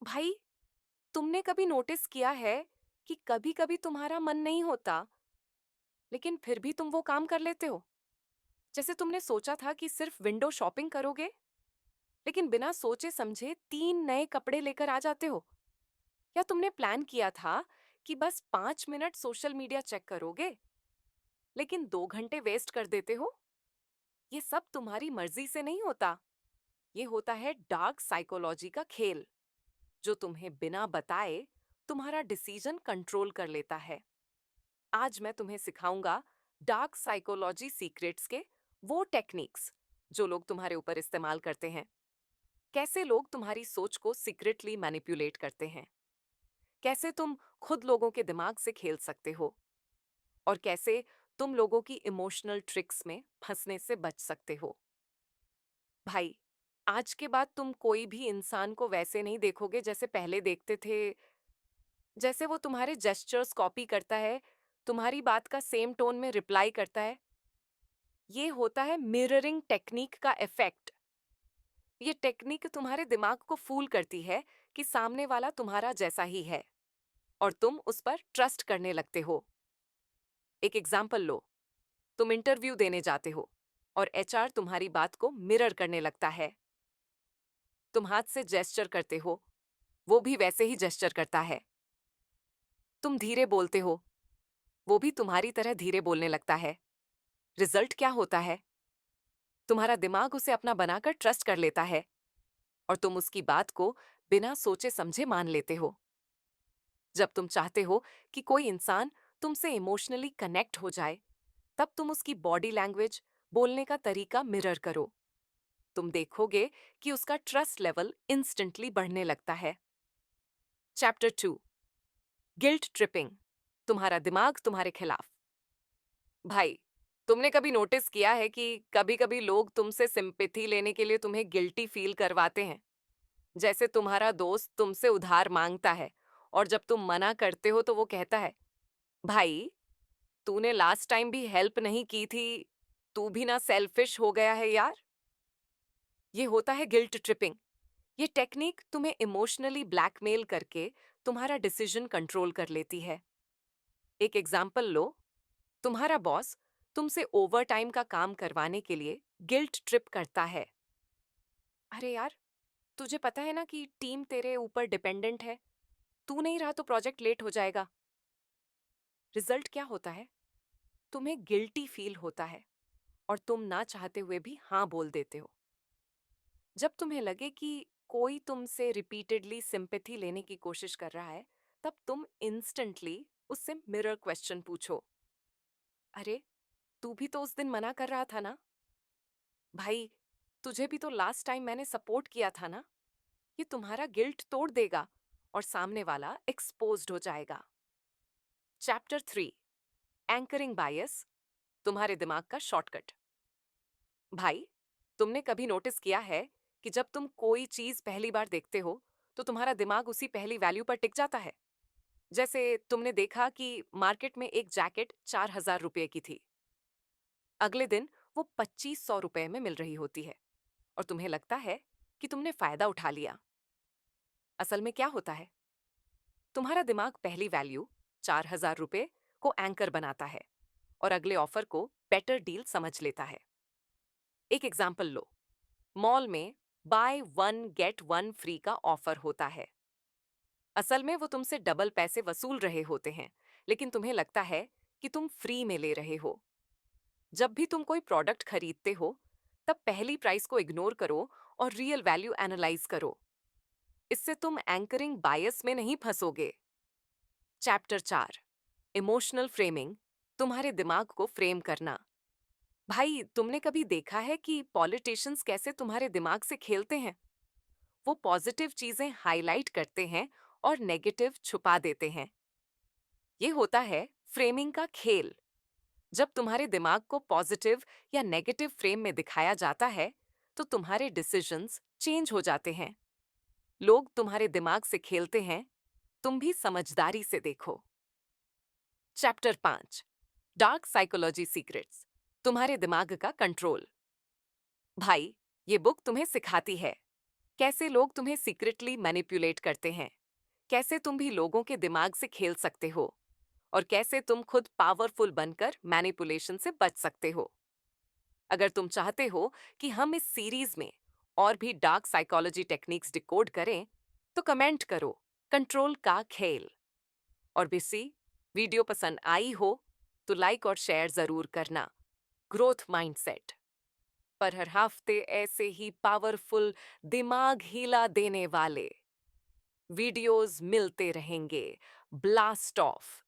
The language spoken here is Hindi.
भाई, तुमने कभी नोटिस किया है कि कभी-कभी तुम्हारा मन नहीं होता, लेकिन फिर भी तुम वो काम कर लेते हो? जैसे तुमने सोचा था कि सिर्फ विंडो शॉपिंग करोगे, लेकिन बिना सोचे समझे 3 नए कपड़े लेकर आ जाते हो। या तुमने प्लान किया था कि बस 5 मिनट सोशल मीडिया चेक करोगे, लेकिन 2 घंटे वेस्ट कर देते हो। ये सब तुम्हारी मर्जी से नहीं होता। ये होता है डार्क साइकोलॉजी का खेल, जो तुम्हें बिना बताए तुम्हारा डिसीजन कंट्रोल कर लेता है। आज मैं तुम्हें सिखाऊंगा डार्क साइकोलॉजी सीक्रेट्स के वो टेक्निक्स जो लोग तुम्हारे ऊपर इस्तेमाल करते हैं। कैसे लोग तुम्हारी सोच को सीक्रेटली मैनिपुलेट करते हैं। कैसे तुम खुद लोगों के दिमाग से खेल सकते हो। और कैसे तुम लोगों की इमोशनल ट्रिक्स में फंसने से बच सकते हो। भाई, आज के बाद तुम कोई भी इंसान को वैसे नहीं देखोगे जैसे पहले देखते थे। जैसे वो तुम्हारे जेस्चर्स कॉपी करता है, तुम्हारी बात का सेम टोन में रिप्लाई करता है। ये होता है मिररिंग टेक्निक का इफेक्ट। ये टेक्निक तुम्हारे दिमाग को फूल करती है कि सामने वाला तुम्हारा जैसा ही है, और तुम उस पर ट्रस्ट करने लगते हो। एक एग्जाम्पल लो। तुम इंटरव्यू देने जाते हो और एचआर तुम्हारी बात को मिरर करने लगता है। तुम हाथ से जेस्चर करते हो, वो भी वैसे ही जेस्चर करता है। तुम धीरे बोलते हो, वो भी तुम्हारी तरह धीरे बोलने लगता है। रिजल्ट क्या होता है? तुम्हारा दिमाग उसे अपना बनाकर ट्रस्ट कर लेता है, और तुम उसकी बात को बिना सोचे समझे मान लेते हो। जब तुम चाहते हो कि कोई इंसान तुमसे इमोशनली कनेक्ट हो जाए, तब तुम उसकी बॉडी लैंग्वेज, बोलने का तरीका मिरर करो। तुम देखोगे कि उसका ट्रस्ट लेवल इंस्टेंटली बढ़ने लगता है। चैप्टर 2, गिल्ट ट्रिपिंग, तुम्हारा दिमाग तुम्हारे खिलाफ। भाई, तुमने कभी नोटिस किया है कि कभी-कभी लोग तुमसे सिंपैथी लेने के लिए तुम्हें गिल्टी फील करवाते हैं? जैसे तुम्हारा दोस्त तुमसे उधार मांगता है, और जब तुम मना करते हो तो वो कहता है, भाई, तूने लास्ट टाइम भी हेल्प नहीं की थी, तू भी ना सेल्फिश हो गया है यार। ये होता है गिल्ट ट्रिपिंग। ये टेक्निक तुम्हें इमोशनली ब्लैकमेल करके तुम्हारा डिसीजन कंट्रोल कर लेती है। एक एग्जाम्पल लो। तुम्हारा बॉस तुमसे ओवर टाइम का काम करवाने के लिए गिल्ट ट्रिप करता है। अरे यार, तुझे पता है ना कि टीम तेरे ऊपर डिपेंडेंट है। तू नहीं रहा तो प्रोजेक्ट लेट हो जाएगा। रिजल्ट क्या होता है? तुम्हें गिल्टी फील होता है, और तुम ना चाहते हुए भी हाँ बोल देते हो। जब तुम्हें लगे कि कोई तुमसे रिपीटेडली सिंपैथी लेने की कोशिश कर रहा है, तब तुम इंस्टेंटली उससे मिरर क्वेश्चन पूछो। अरे, तू भी तो उस दिन मना कर रहा था ना? भाई, तुझे भी तो लास्ट टाइम मैंने सपोर्ट किया था ना? ये तुम्हारा गिल्ट तोड़ देगा, और सामने वाला एक्सपोज्ड हो जाएगा। चैप्टर 3, एंकरिंग बायस, तुम्हारे दिमाग का शॉर्टकट। भाई, तुमने कभी नोटिस किया है कि जब तुम कोई चीज पहली बार देखते हो, तो तुम्हारा दिमाग उसी पहली वैल्यू पर टिक जाता है? जैसे तुमने देखा कि मार्केट में एक जैकेट 4,000 रुपए की थी। अगले दिन वो 2,500 रुपए में मिल रही होती है, और तुम्हें लगता है कि तुमने फायदा उठा लिया। असल में क्या होता है? तुम्हारा दिमाग पहली वैल्यू 4,000 रुपए को एंकर बनाता है, और अगले ऑफर को बेटर डील समझ लेता है। एक एग्जाम्पल लो। मॉल में by one get one free का ऑफर होता है। असल में वो तुमसे डबल पैसे वसूल रहे होते हैं, लेकिन तुम्हें लगता है कि तुम फ्री में ले रहे हो। जब भी तुम कोई प्रोडक्ट खरीदते हो, तब पहली प्राइस को इग्नोर करो और रियल वैल्यू एनालाइज करो। इससे तुम एंकरिंग बायस में नहीं फंसोगे। चैप्टर 4, इमोशनल फ्रेमिंग, तुम्हारे दिमाग को फ्रेम करना। भाई, तुमने कभी देखा है कि पॉलिटिशियंस कैसे तुम्हारे दिमाग से खेलते हैं? वो पॉजिटिव चीजें हाईलाइट करते हैं और नेगेटिव छुपा देते हैं। ये होता है फ्रेमिंग का खेल। जब तुम्हारे दिमाग को पॉजिटिव या नेगेटिव फ्रेम में दिखाया जाता है, तो तुम्हारे डिसीजंस चेंज हो जाते हैं। लोग तुम्हारे दिमाग से खेलते हैं, तुम भी समझदारी से देखो। चैप्टर 5, डार्क साइकोलॉजी सीक्रेट्स, तुम्हारे दिमाग का कंट्रोल। भाई, ये बुक तुम्हें सिखाती है कैसे लोग तुम्हें सीक्रेटली मैनिपुलेट करते हैं, कैसे तुम भी लोगों के दिमाग से खेल सकते हो, और कैसे तुम खुद पावरफुल बनकर मैनिपुलेशन से बच सकते हो। अगर तुम चाहते हो कि हम इस सीरीज में और भी डार्क साइकोलॉजी टेक्निक्स डिकोड करें, तो कमेंट करो कंट्रोल का खेल। और बिसी, वीडियो पसंद आई हो तो लाइक और शेयर जरूर करना। ग्रोथ माइंडसेट पर हर हफ्ते ऐसे ही पावरफुल, दिमाग हिला देने वाले वीडियोस मिलते रहेंगे। Blast of.